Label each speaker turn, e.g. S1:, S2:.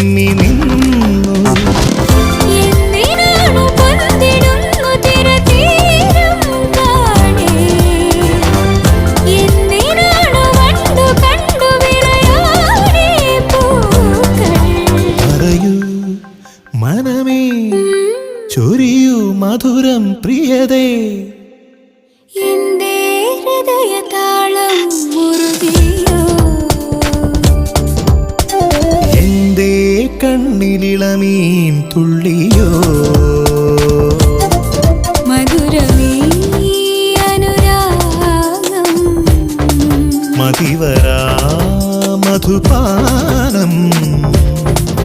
S1: മിന്നി നിന്നു. പറയൂ മനമേ, ചൊരിയൂ മധുരം പ്രിയതേ.
S2: എന്റെ ഹൃദയതാളം മുറുകിയോ,
S1: എന്റെ കണ്ണിലിളമീൻ തുള്ളിയോ.
S2: മധുരമീ അനുരാഗം
S1: മതിവരാ മധുപാ